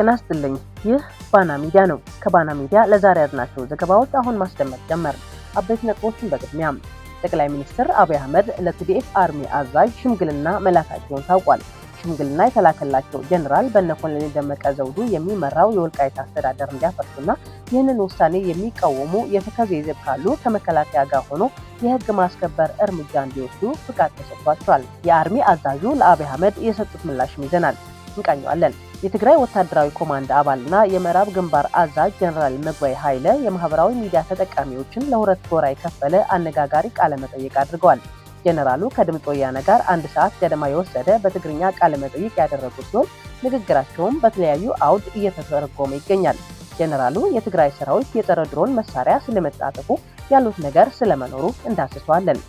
ጤና ይስጥልኝ። ይህ ባና ሚዲያ ነው። ከባና ሚዲያ ለዛሬ ያዝናቸው ዘገባዎች አሁን ማስደመጥ ጀመርን። አበይት ነጥቦችን በቅድሚያ ጠቅላይ ሚኒስትር አብይ አህመድ ለቲዲኤፍ አርሚ አዛዥ ሽምግልና መላካቸውን ታውቋል። ሽምግልና የተላከላቸው ጀነራል በእነ ኮሎኔል ደመቀ ዘውዱ የሚመራው የወልቃይት አስተዳደር እንዲያፈርሱና ይህንን ውሳኔ የሚቃወሙ የተከዜ ዘብ ካሉ ከመከላከያ ጋር ሆኖ የህግ ማስከበር እርምጃ እንዲወስዱ ፍቃድ ተሰጥቷቸዋል። የአርሚ አዛዡ ለአብይ አህመድ የሰጡት ምላሽም ይዘናል፣ እንቃኘዋለን። የትግራይ ወታደራዊ ኮማንድ አባልና የምዕራብ ግንባር አዛዥ ጀነራል ምግበይ ኃይለ የማህበራዊ ሚዲያ ተጠቃሚዎችን ለሁለት ጎራ የከፈለ አነጋጋሪ ቃለ መጠይቅ አድርገዋል። ጀነራሉ ከድምፅ ወያነ ጋር 1 ሰዓት ገደማ የወሰደ በትግርኛ ቃለ መጠይቅ ያደረጉ ሲሆን ንግግራቸውም በተለያዩ አውድ እየተተረጎመ ይገኛል። ጀነራሉ የትግራይ ሰራዊት የጸረ ድሮን መሳሪያ ስለመጣጠቁ ያሉት ነገር ስለመኖሩ እንዳስሰዋለን።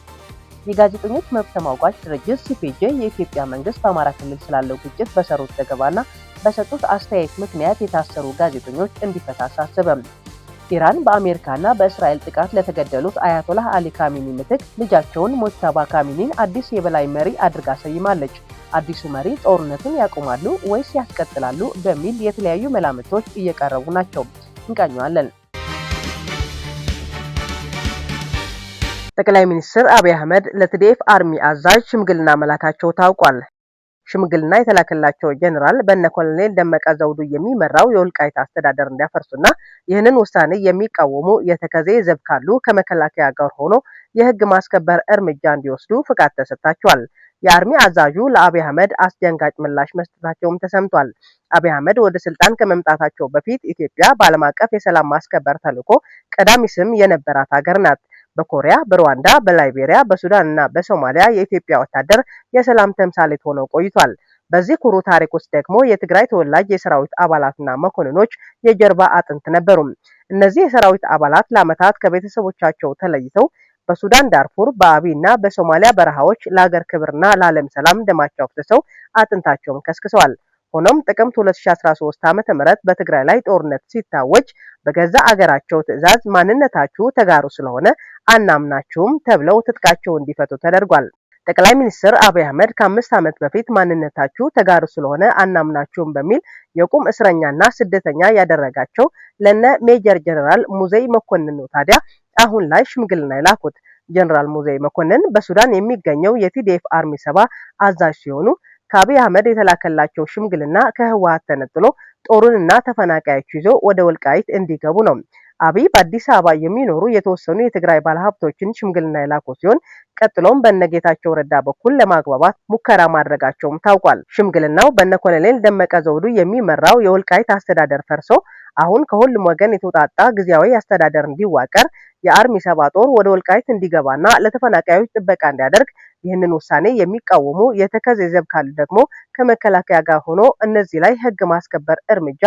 የጋዜጠኞች መብት ተሟጋች ድርጅት ሲፒጄ የኢትዮጵያ መንግስት በአማራ ክልል ስላለው ግጭት በሰሩት ዘገባና በሰጡት አስተያየት ምክንያት የታሰሩ ጋዜጠኞች እንዲፈታ አሳሰበ። ኢራን በአሜሪካና በእስራኤል ጥቃት ለተገደሉት አያቶላህ አሊ ካሚኒ ምትክ ልጃቸውን ሞጅተባ ካሚኒን አዲስ የበላይ መሪ አድርጋ ሰይማለች። አዲሱ መሪ ጦርነትን ያቆማሉ ወይስ ያስቀጥላሉ በሚል የተለያዩ መላምቶች እየቀረቡ ናቸው፣ እንቃኘዋለን። ጠቅላይ ሚኒስትር አብይ አህመድ ለቲዲኤፍ አርሚ አዛዥ ሽምግልና መላካቸው ታውቋል። ሽምግልና የተላከላቸው ጀነራል በእነ ኮሎኔል ደመቀ ዘውዱ የሚመራው የወልቃይት አስተዳደር እንዲያፈርሱና ይህንን ውሳኔ የሚቃወሙ የተከዜ ዘብ ካሉ ከመከላከያ ጋር ሆኖ የህግ ማስከበር እርምጃ እንዲወስዱ ፍቃድ ተሰጥቷቸዋል። የአርሚ አዛዡ ለአብይ አህመድ አስደንጋጭ ምላሽ መስጠታቸውም ተሰምቷል። አብይ አህመድ ወደ ስልጣን ከመምጣታቸው በፊት ኢትዮጵያ በዓለም አቀፍ የሰላም ማስከበር ተልዕኮ ቀዳሚ ስም የነበራት ሀገር ናት። በኮሪያ፣ በሩዋንዳ፣ በላይቤሪያ፣ በሱዳን እና በሶማሊያ የኢትዮጵያ ወታደር የሰላም ተምሳሌት ሆነው ቆይቷል። በዚህ ኩሩ ታሪክ ውስጥ ደግሞ የትግራይ ተወላጅ የሰራዊት አባላትና መኮንኖች የጀርባ አጥንት ነበሩ። እነዚህ የሰራዊት አባላት ለዓመታት ከቤተሰቦቻቸው ተለይተው በሱዳን ዳርፉር፣ በአብይ እና በሶማሊያ በረሃዎች ለሀገር ክብርና ለዓለም ሰላም ደማቸው አፍስሰው አጥንታቸውን ከስክሰዋል። ሆኖም ጥቅምት 2013 ዓ.ም በትግራይ ላይ ጦርነት ሲታወጅ በገዛ አገራቸው ትዕዛዝ ማንነታችሁ ተጋሩ ስለሆነ አናምናችሁም ተብለው ትጥቃቸው እንዲፈቱ ተደርጓል። ጠቅላይ ሚኒስትር አብይ አህመድ ከ5 ዓመት በፊት ማንነታችሁ ተጋሩ ስለሆነ አናምናችሁም በሚል የቁም እስረኛና ስደተኛ ያደረጋቸው ለነ ሜጀር ጀነራል ሙዘይ መኮንን ነው። ታዲያ አሁን ላይ ሽምግልና ይላኩት ጀነራል ሙዘይ መኮንን በሱዳን የሚገኘው የቲዲኤፍ አርሚ 7 አዛዥ ሲሆኑ ከአብይ አህመድ የተላከላቸው ሽምግልና ከህወሓት ተነጥሎ ጦሩንና ተፈናቃዮች ይዞ ወደ ወልቃይት እንዲገቡ ነው። አብይ በአዲስ አበባ የሚኖሩ የተወሰኑ የትግራይ ባለሀብቶችን ሽምግልና የላኩ ሲሆን ቀጥሎም በነጌታቸው ረዳ በኩል ለማግባባት ሙከራ ማድረጋቸውም ታውቋል። ሽምግልናው በነ ኮሎኔል ደመቀ ዘውዱ የሚመራው የወልቃይት አስተዳደር ፈርሶ አሁን ከሁሉም ወገን የተውጣጣ ጊዜያዊ አስተዳደር እንዲዋቀር የአርሚ 7 ጦር ወደ ወልቃይት እንዲገባና ለተፈናቃዮች ጥበቃ እንዲያደርግ ይህንን ውሳኔ የሚቃወሙ የተከዜ ዘብ ካሉ ደግሞ ከመከላከያ ጋር ሆኖ እነዚህ ላይ ህግ ማስከበር እርምጃ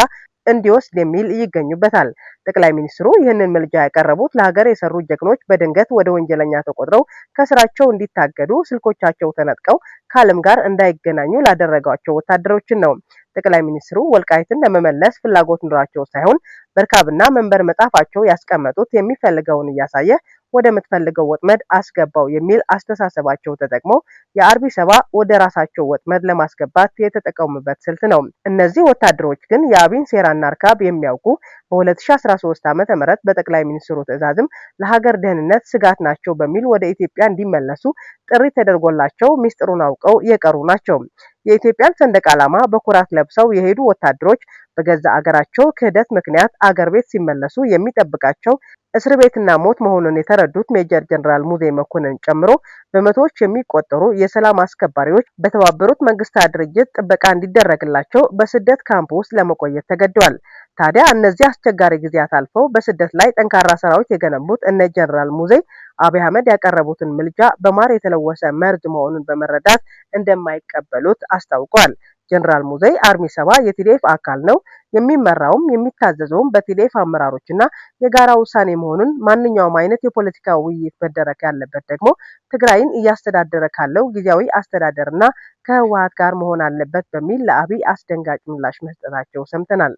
እንዲወስድ የሚል ይገኙበታል። ጠቅላይ ሚኒስትሩ ይህንን ምልጃ ያቀረቡት ለሀገር የሰሩ ጀግኖች በድንገት ወደ ወንጀለኛ ተቆጥረው ከስራቸው እንዲታገዱ ስልኮቻቸው ተነጥቀው ከዓለም ጋር እንዳይገናኙ ላደረጓቸው ወታደሮችን ነው። ጠቅላይ ሚኒስትሩ ወልቃይትን ለመመለስ ፍላጎት ኑሯቸው ሳይሆን በርካብና መንበር መጣፋቸው ያስቀመጡት የሚፈልገውን እያሳየ ወደ ምትፈልገው ወጥመድ አስገባው የሚል አስተሳሰባቸው ተጠቅሞ የአርሚ 7 ወደ ራሳቸው ወጥመድ ለማስገባት የተጠቀሙበት ስልት ነው። እነዚህ ወታደሮች ግን የአብይን ሴራና አርካብ የሚያውቁ በ2013 ዓ.ም በጠቅላይ ሚኒስትሩ ትዕዛዝም ለሀገር ደህንነት ስጋት ናቸው በሚል ወደ ኢትዮጵያ እንዲመለሱ ጥሪ ተደርጎላቸው ሚስጥሩን አውቀው የቀሩ ናቸው። የኢትዮጵያን ሰንደቅ ዓላማ በኩራት ለብሰው የሄዱ ወታደሮች በገዛ አገራቸው ክህደት ምክንያት አገር ቤት ሲመለሱ የሚጠብቃቸው እስር ቤትና ሞት መሆኑን የተረዱት ሜጀር ጀነራል ሙዘይ መኮንን ጨምሮ በመቶዎች የሚቆጠሩ የሰላም አስከባሪዎች በተባበሩት መንግስታት ድርጅት ጥበቃ እንዲደረግላቸው በስደት ካምፕ ውስጥ ለመቆየት ተገደዋል። ታዲያ እነዚህ አስቸጋሪ ጊዜያት አልፈው በስደት ላይ ጠንካራ ሰራዊት የገነቡት እነ ጀነራል ሙዘይ አብይ አህመድ ያቀረቡትን ምልጃ በማር የተለወሰ መርዝ መሆኑን በመረዳት እንደማይቀበሉት አስታውቀዋል። ጀነራል ሙዘይ አርሚ 7 የቲዲኤፍ አካል ነው፣ የሚመራውም የሚታዘዘውም በቲዲኤፍ አመራሮችና የጋራ ውሳኔ መሆኑን ማንኛውም አይነት የፖለቲካ ውይይት መደረግ ያለበት ደግሞ ትግራይን እያስተዳደረ ካለው ጊዜያዊ አስተዳደርና ከህወሓት ጋር መሆን አለበት በሚል ለአብይ አስደንጋጭ ምላሽ መስጠታቸው ሰምተናል።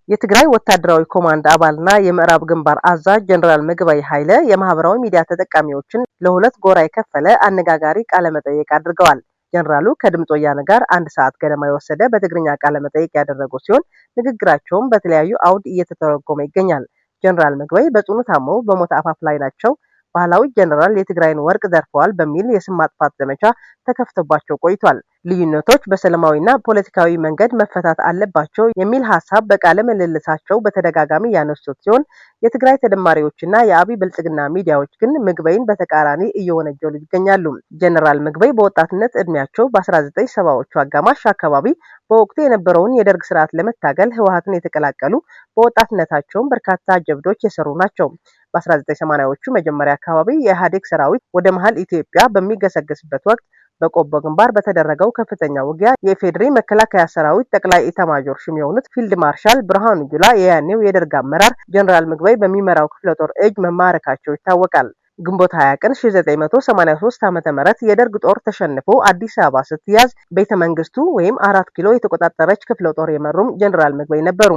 የትግራይ ወታደራዊ ኮማንድ አባልና የምዕራብ ግንባር አዛዥ ጀነራል ምግበይ ኃይለ የማህበራዊ ሚዲያ ተጠቃሚዎችን ለሁለት ጎራ የከፈለ አነጋጋሪ ቃለ መጠይቅ አድርገዋል። ጀነራሉ ከድምፅ ወያነ ጋር 1 ሰዓት ገደማ የወሰደ በትግርኛ ቃለ መጠይቅ ያደረጉ ሲሆን ንግግራቸውም በተለያዩ አውድ እየተተረጎመ ይገኛል። ጀነራል ምግበይ በጽኑ ታመው በሞት አፋፍ ላይ ናቸው። ባህላዊ ጀነራል የትግራይን ወርቅ ዘርፈዋል በሚል የስም ማጥፋት ዘመቻ ተከፍቶባቸው ቆይቷል። ልዩነቶች በሰላማዊና ፖለቲካዊ መንገድ መፈታት አለባቸው የሚል ሐሳብ በቃለ ምልልሳቸው በተደጋጋሚ ያነሱት ሲሆን የትግራይ ተደማሪዎችና የአብይ ብልጽግና ሚዲያዎች ግን ምግበይን በተቃራኒ እየወነጀሉ ይገኛሉ። ጀነራል ምግበይ በወጣትነት እድሜያቸው በ1970ዎቹ አጋማሽ አካባቢ በወቅቱ የነበረውን የደርግ ስርዓት ለመታገል ህወሓትን የተቀላቀሉ በወጣትነታቸውም በርካታ ጀብዶች የሰሩ ናቸው። በ1980ዎቹ መጀመሪያ አካባቢ የኢህአዴግ ሰራዊት ወደ መሃል ኢትዮጵያ በሚገሰገስበት ወቅት በቆቦ ግንባር በተደረገው ከፍተኛ ውጊያ የፌድሪ መከላከያ ሰራዊት ጠቅላይ ኢታማዦር ሹም የሆኑት ፊልድ ማርሻል ብርሃኑ ጁላ የያኔው የደርግ አመራር ጀነራል ምግበይ በሚመራው ክፍለ ጦር እጅ መማረካቸው ይታወቃል። ግንቦት 20 ቀን 1983 ዓ.ም የደርግ ጦር ተሸንፎ አዲስ አበባ ስትያዝ ቤተ መንግስቱ ወይም 4 ኪሎ የተቆጣጠረች ክፍለ ጦር የመሩም ጀነራል ምግበይ ነበሩ።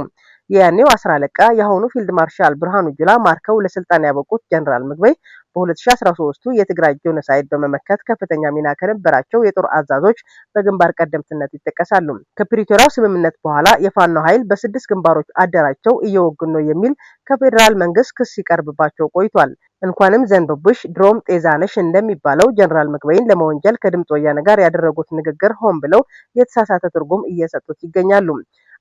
የያኔው 10 አለቃ የአሁኑ ፊልድ ማርሻል ብርሃኑ ጁላ ማርከው ለስልጣን ያበቁት ጀነራል ምግበይ በ2013 የትግራይ ጄኖሳይድ በመመከት ከፍተኛ ሚና ከነበራቸው የጦር አዛዦች በግንባር ቀደምትነት ይጠቀሳሉ። ከፕሪቶሪያው ስምምነት በኋላ የፋኖ ኃይል በ6 ግንባሮች አደራጅተው እየወጉን ነው የሚል ከፌዴራል መንግስት ክስ ሲቀርብባቸው ቆይቷል። እንኳንም ዘንብብሽ ድሮም ጤዛነሽ እንደሚባለው ጀነራል ምግበይን ለመወንጀል ከድምፅ ወያነ ጋር ያደረጉት ንግግር ሆን ብለው የተሳሳተ ትርጉም እየሰጡት ይገኛሉ።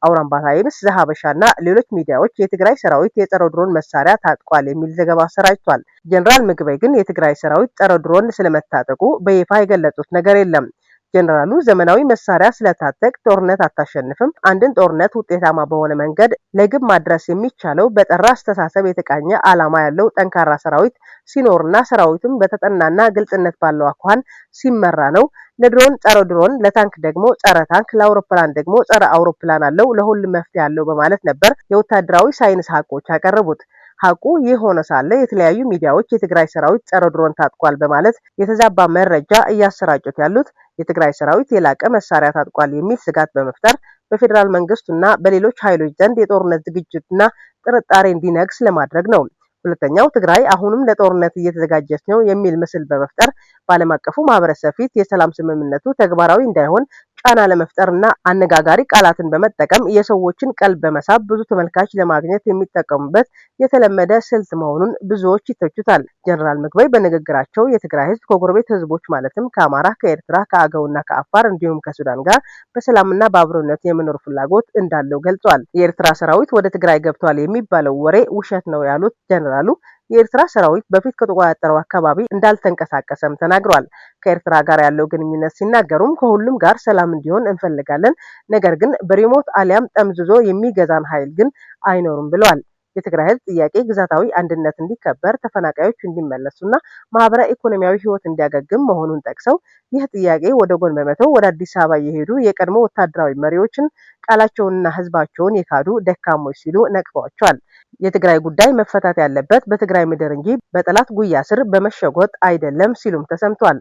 አውራምባ ታይምስ፣ ዘሀበሻና ሌሎች ሚዲያዎች የትግራይ ሰራዊት የጸረ ድሮን መሳሪያ ታጥቋል የሚል ዘገባ አሰራጭቷል። ጀነራል ምግበይ ግን የትግራይ ሰራዊት ጸረ ድሮን ስለመታጠቁ በይፋ የገለጹት ነገር የለም። ጀነራሉ ዘመናዊ መሳሪያ ስለታጠቅ ጦርነት አታሸንፍም፣ አንድን ጦርነት ውጤታማ በሆነ መንገድ ለግብ ማድረስ የሚቻለው በጠራ አስተሳሰብ የተቃኘ ዓላማ ያለው ጠንካራ ሰራዊት ሲኖርና ሰራዊቱም በተጠናና ግልጽነት ባለው አኳኋን ሲመራ ነው። ለድሮን ጸረ ድሮን፣ ለታንክ ደግሞ ጸረ ታንክ፣ ለአውሮፕላን ደግሞ ጸረ አውሮፕላን አለው፣ ለሁሉም መፍትሄ አለው በማለት ነበር የወታደራዊ ሳይንስ ሀቆች ያቀረቡት። ሀቁ ይህ ሆነ ሳለ የተለያዩ ሚዲያዎች የትግራይ ሰራዊት ጸረ ድሮን ታጥቋል በማለት የተዛባ መረጃ እያሰራጩት ያሉት የትግራይ ሰራዊት የላቀ መሳሪያ ታጥቋል የሚል ስጋት በመፍጠር በፌዴራል መንግስቱና በሌሎች ኃይሎች ዘንድ የጦርነት ዝግጅትና ጥርጣሬ እንዲነግስ ለማድረግ ነው። ሁለተኛው ትግራይ አሁንም ለጦርነት እየተዘጋጀች ነው የሚል ምስል በመፍጠር በዓለም አቀፉ ማህበረሰብ ፊት የሰላም ስምምነቱ ተግባራዊ እንዳይሆን ጫና ለመፍጠርና አነጋጋሪ ቃላትን በመጠቀም የሰዎችን ቀልብ በመሳብ ብዙ ተመልካች ለማግኘት የሚጠቀሙበት የተለመደ ስልት መሆኑን ብዙዎች ይተቹታል። ጀነራል ምግበይ በንግግራቸው የትግራይ ህዝብ ከጎረቤት ህዝቦች ማለትም ከአማራ፣ ከኤርትራ፣ ከአገውና ከአፋር እንዲሁም ከሱዳን ጋር በሰላምና በአብሮነት የመኖር ፍላጎት እንዳለው ገልጿል። የኤርትራ ሰራዊት ወደ ትግራይ ገብቷል የሚባለው ወሬ ውሸት ነው ያሉት ጀነራሉ የኤርትራ ሰራዊት በፊት ከተቆጣጠረው አካባቢ እንዳልተንቀሳቀሰም ተናግሯል። ከኤርትራ ጋር ያለው ግንኙነት ሲናገሩም ከሁሉም ጋር ሰላም እንዲሆን እንፈልጋለን፣ ነገር ግን በሪሞት አሊያም ጠምዝዞ የሚገዛን ኃይል ግን አይኖርም ብለዋል። የትግራይ ህዝብ ጥያቄ ግዛታዊ አንድነት እንዲከበር፣ ተፈናቃዮች እንዲመለሱና ማህበራዊ ኢኮኖሚያዊ ህይወት እንዲያገግም መሆኑን ጠቅሰው ይህ ጥያቄ ወደ ጎን በመተው ወደ አዲስ አበባ የሄዱ የቀድሞ ወታደራዊ መሪዎችን ቃላቸውንና ህዝባቸውን የካዱ ደካሞች ሲሉ ነቅፈዋቸዋል። የትግራይ ጉዳይ መፈታት ያለበት በትግራይ ምድር እንጂ በጠላት ጉያ ስር በመሸጎጥ አይደለም ሲሉም ተሰምቷል።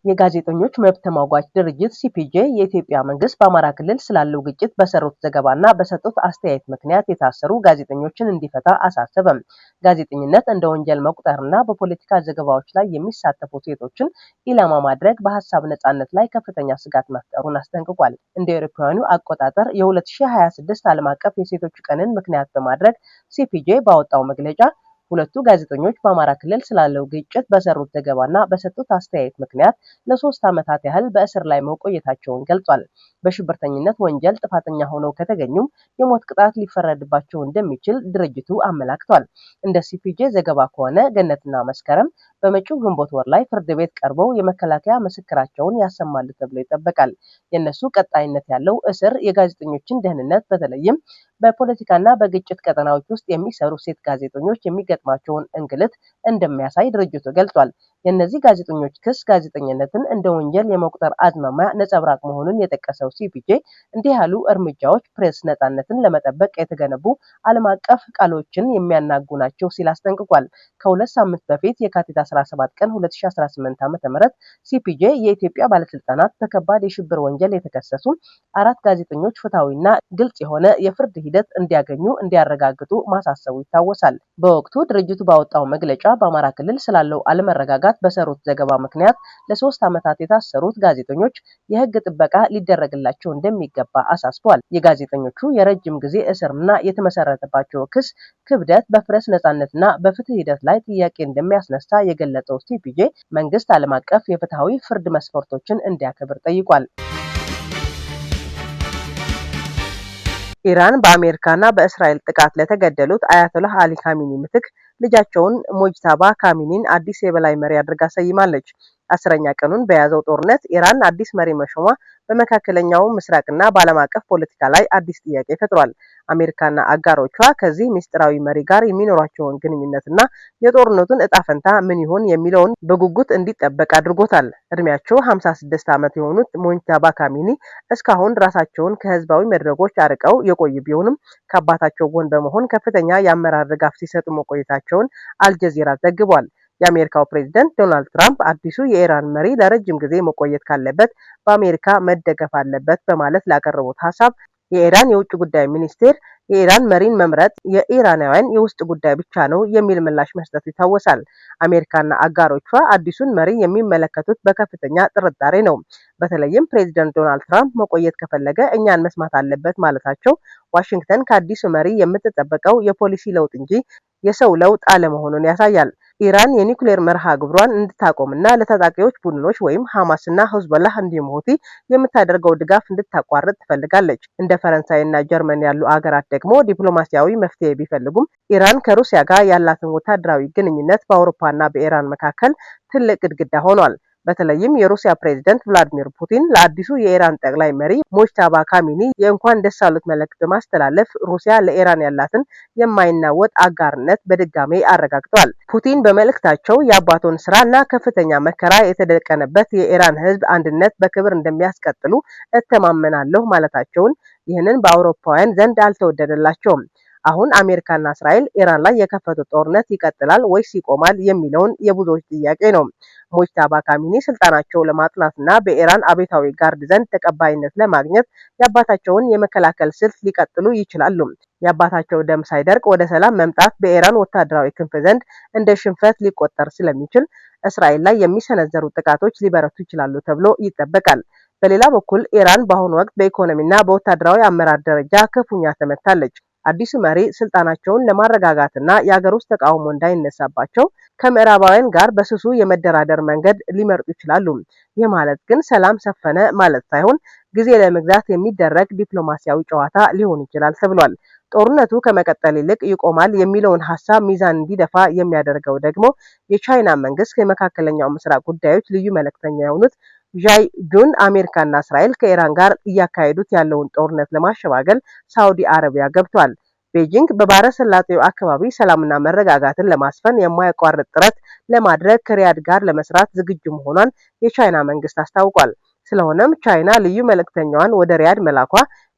የጋዜጠኞች መብት ተሟጋች ድርጅት ሲፒጄ የኢትዮጵያ መንግስት በአማራ ክልል ስላለው ግጭት በሰሩት ዘገባና በሰጡት አስተያየት ምክንያት የታሰሩ ጋዜጠኞችን እንዲፈታ አሳሰበም። ጋዜጠኝነት እንደ ወንጀል መቁጠርና በፖለቲካ ዘገባዎች ላይ የሚሳተፉ ሴቶችን ኢላማ ማድረግ በሀሳብ ነጻነት ላይ ከፍተኛ ስጋት መፍጠሩን አስጠንቅቋል። እንደ አውሮፓውያኑ አቆጣጠር የ2026 ዓለም አቀፍ የሴቶች ቀንን ምክንያት በማድረግ ሲፒጄ ባወጣው መግለጫ ሁለቱ ጋዜጠኞች በአማራ ክልል ስላለው ግጭት በሰሩት ዘገባና በሰጡት አስተያየት ምክንያት ለ3 ዓመታት ያህል በእስር ላይ መቆየታቸውን ገልጿል። በሽብርተኝነት ወንጀል ጥፋተኛ ሆነው ከተገኙም የሞት ቅጣት ሊፈረድባቸው እንደሚችል ድርጅቱ አመላክቷል። እንደ ሲፒጄ ዘገባ ከሆነ ገነትና መስከረም በመጪው ግንቦት ወር ላይ ፍርድ ቤት ቀርበው የመከላከያ ምስክራቸውን ያሰማሉ ተብሎ ይጠበቃል። የነሱ ቀጣይነት ያለው እስር የጋዜጠኞችን ደህንነት በተለይም በፖለቲካና በግጭት ቀጠናዎች ውስጥ የሚሰሩ ሴት ጋዜጠኞች የሚገጥማቸውን እንግልት እንደሚያሳይ ድርጅቱ ገልጿል። የእነዚህ ጋዜጠኞች ክስ ጋዜጠኝነትን እንደ ወንጀል የመቁጠር አዝማሚያ ነጸብራቅ መሆኑን የጠቀሰው ሲፒጄ እንዲህ ያሉ እርምጃዎች ፕሬስ ነጻነትን ለመጠበቅ የተገነቡ ዓለም አቀፍ ቃሎችን የሚያናጉ ናቸው ሲል አስጠንቅቋል። ከ2 ሳምንት በፊት የካቲት 17 ቀን 2018 ዓ.ም ሲፒጄ የኢትዮጵያ ባለስልጣናት በከባድ የሽብር ወንጀል የተከሰሱ 4 ጋዜጠኞች ፍትሐዊና ግልጽ የሆነ የፍርድ ሂደት እንዲያገኙ እንዲያረጋግጡ ማሳሰቡ ይታወሳል። በወቅቱ ድርጅቱ ባወጣው መግለጫ በአማራ ክልል ስላለው አለመረጋጋት በማጋራት በሰሩት ዘገባ ምክንያት ለ3 ዓመታት የታሰሩት ጋዜጠኞች የህግ ጥበቃ ሊደረግላቸው እንደሚገባ አሳስበዋል። የጋዜጠኞቹ የረጅም ጊዜ እስርና የተመሰረተባቸው ክስ ክብደት በፕሬስ ነጻነትና በፍትህ ሂደት ላይ ጥያቄ እንደሚያስነሳ የገለጸው ሲፒጄ መንግስት ዓለም አቀፍ የፍትሃዊ ፍርድ መስፈርቶችን እንዲያከብር ጠይቋል። ኢራን በአሜሪካና በእስራኤል ጥቃት ለተገደሉት አያቶላህ አሊ ካሚኒ ምትክ ልጃቸውን ሞጅታባ ካሚኒን አዲስ የበላይ መሪ አድርጋ ሰይማለች። 10ኛ ቀኑን በያዘው ጦርነት ኢራን አዲስ መሪ መሾሟ በመካከለኛው ምስራቅና በዓለም አቀፍ ፖለቲካ ላይ አዲስ ጥያቄ ፈጥሯል። አሜሪካና አጋሮቿ ከዚህ ሚስጥራዊ መሪ ጋር የሚኖራቸውን ግንኙነትና የጦርነቱን እጣ ፈንታ ምን ይሆን የሚለውን በጉጉት እንዲጠበቅ አድርጎታል። እድሜያቸው 56 ዓመት የሆኑት ሞጅታባ ካሚኒ እስካሁን ራሳቸውን ከህዝባዊ መድረኮች አርቀው የቆዩ ቢሆንም ከአባታቸው ጎን በመሆን ከፍተኛ የአመራር ድጋፍ ሲሰጡ መቆየታቸውን አልጀዚራ ዘግቧል። የአሜሪካው ፕሬዝዳንት ዶናልድ ትራምፕ አዲሱ የኢራን መሪ ለረጅም ጊዜ መቆየት ካለበት በአሜሪካ መደገፍ አለበት በማለት ላቀረቡት ሐሳብ የኢራን የውጭ ጉዳይ ሚኒስቴር የኢራን መሪን መምረጥ የኢራናውያን የውስጥ ጉዳይ ብቻ ነው የሚል ምላሽ መስጠቱ ይታወሳል። አሜሪካና አጋሮቿ አዲሱን መሪ የሚመለከቱት በከፍተኛ ጥርጣሬ ነው። በተለይም ፕሬዝዳንት ዶናልድ ትራምፕ መቆየት ከፈለገ እኛን መስማት አለበት ማለታቸው ዋሽንግተን ከአዲሱ መሪ የምትጠበቀው የፖሊሲ ለውጥ እንጂ የሰው ለውጥ አለመሆኑን ያሳያል። ኢራን የኒውክሌር መርሃ ግብሯን እንድታቆምና ለታጣቂዎች ቡድኖች ወይም ሐማስና ሂዝቦላህ እንዲሁም ሁቲ የምታደርገው ድጋፍ እንድታቋርጥ ትፈልጋለች። እንደ ፈረንሳይና ጀርመን ያሉ አገራት ደግሞ ዲፕሎማሲያዊ መፍትሄ ቢፈልጉም ኢራን ከሩሲያ ጋር ያላትን ወታደራዊ ግንኙነት በአውሮፓና በኢራን መካከል ትልቅ ግድግዳ ሆኗል። በተለይም የሩሲያ ፕሬዝዳንት ቭላዲሚር ፑቲን ለአዲሱ የኢራን ጠቅላይ መሪ ሞጅታባ ካሚኒ የእንኳን ደስ አሉት መልእክት በማስተላለፍ ሩሲያ ለኢራን ያላትን የማይናወጥ አጋርነት በድጋሜ አረጋግጠዋል። ፑቲን በመልእክታቸው የአባቶን ስራና ከፍተኛ መከራ የተደቀነበት የኢራን ሕዝብ አንድነት በክብር እንደሚያስቀጥሉ እተማመናለሁ ማለታቸውን ይህንን በአውሮፓውያን ዘንድ አልተወደደላቸውም። አሁን አሜሪካና እስራኤል ኢራን ላይ የከፈቱት ጦርነት ይቀጥላል ወይስ ይቆማል የሚለውን የብዙዎች ጥያቄ ነው። ሞጅታባ ካሚኒ ስልጣናቸው ለማጥናትና በኢራን አብዮታዊ ጋርድ ዘንድ ተቀባይነት ለማግኘት የአባታቸውን የመከላከል ስልት ሊቀጥሉ ይችላሉ። የአባታቸው ደም ሳይደርቅ ወደ ሰላም መምጣት በኢራን ወታደራዊ ክንፍ ዘንድ እንደ ሽንፈት ሊቆጠር ስለሚችል እስራኤል ላይ የሚሰነዘሩ ጥቃቶች ሊበረቱ ይችላሉ ተብሎ ይጠበቃል። በሌላ በኩል ኢራን በአሁኑ ወቅት በኢኮኖሚና በወታደራዊ አመራር ደረጃ ክፉኛ ተመታለች። አዲሱ መሪ ስልጣናቸውን ለማረጋጋትና የሀገር ውስጥ ተቃውሞ እንዳይነሳባቸው ከምዕራባውያን ጋር በስሱ የመደራደር መንገድ ሊመርጡ ይችላሉ። ይህ ማለት ግን ሰላም ሰፈነ ማለት ሳይሆን ጊዜ ለመግዛት የሚደረግ ዲፕሎማሲያዊ ጨዋታ ሊሆን ይችላል ተብሏል። ጦርነቱ ከመቀጠል ይልቅ ይቆማል የሚለውን ሐሳብ ሚዛን እንዲደፋ የሚያደርገው ደግሞ የቻይና መንግስት የመካከለኛው ምስራቅ ጉዳዮች ልዩ መልእክተኛ የሆኑት ዣይ ጁን አሜሪካና እስራኤል ከኢራን ጋር እያካሄዱት ያለውን ጦርነት ለማሸማገል ሳውዲ አረቢያ ገብቷል። ቤጂንግ በባህረ ሰላጤው አካባቢ ሰላምና መረጋጋትን ለማስፈን የማያቋርጥ ጥረት ለማድረግ ከሪያድ ጋር ለመስራት ዝግጁ መሆኗን የቻይና መንግስት አስታውቋል። ስለሆነም ቻይና ልዩ መልእክተኛዋን ወደ ሪያድ መላኳ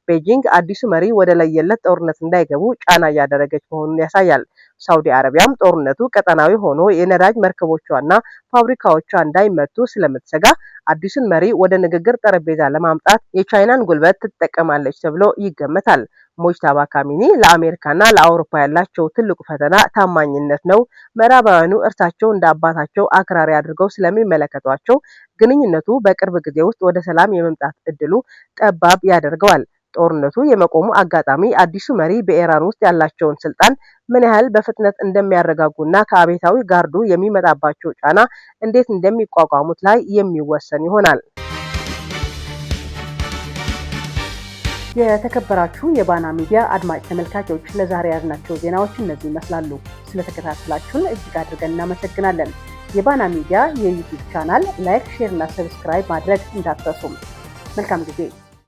ቤጂንግ አዲሱ መሪ ወደ ለየለት ጦርነት እንዳይገቡ ጫና እያደረገች መሆኑን ያሳያል። ሳውዲ አረቢያም ጦርነቱ ቀጠናዊ ሆኖ የነዳጅ መርከቦቿና ፋብሪካዎቿ እንዳይመቱ ስለምትሰጋ አዲሱን መሪ ወደ ንግግር ጠረጴዛ ለማምጣት የቻይናን ጉልበት ትጠቀማለች ተብሎ ይገመታል። ሞጅታባ ካሚኒ ለአሜሪካና ለአውሮፓ ያላቸው ትልቁ ፈተና ታማኝነት ነው። ምዕራባውያኑ እርሳቸው እንደ አባታቸው አክራሪ አድርገው ስለሚመለከቷቸው ግንኙነቱ በቅርብ ጊዜ ውስጥ ወደ ሰላም የመምጣት እድሉ ጠባብ ያደርገዋል። ጦርነቱ የመቆሙ አጋጣሚ አዲሱ መሪ በኢራን ውስጥ ያላቸውን ስልጣን ምን ያህል በፍጥነት እንደሚያረጋጉና ከአብዮታዊ ጋርዱ የሚመጣባቸው ጫና እንዴት እንደሚቋቋሙት ላይ የሚወሰን ይሆናል። የተከበራችሁ የባና ሚዲያ አድማጭ ተመልካቾች ለዛሬ ያዝናቸው ዜናዎች እነዚህ ይመስላሉ። ስለተከታተላችሁን እጅግ አድርገን እናመሰግናለን። የባና ሚዲያ የዩቲዩብ ቻናል ላይክ፣ ሼር እና ሰብስክራይብ ማድረግ እንዳትረሱ። መልካም ጊዜ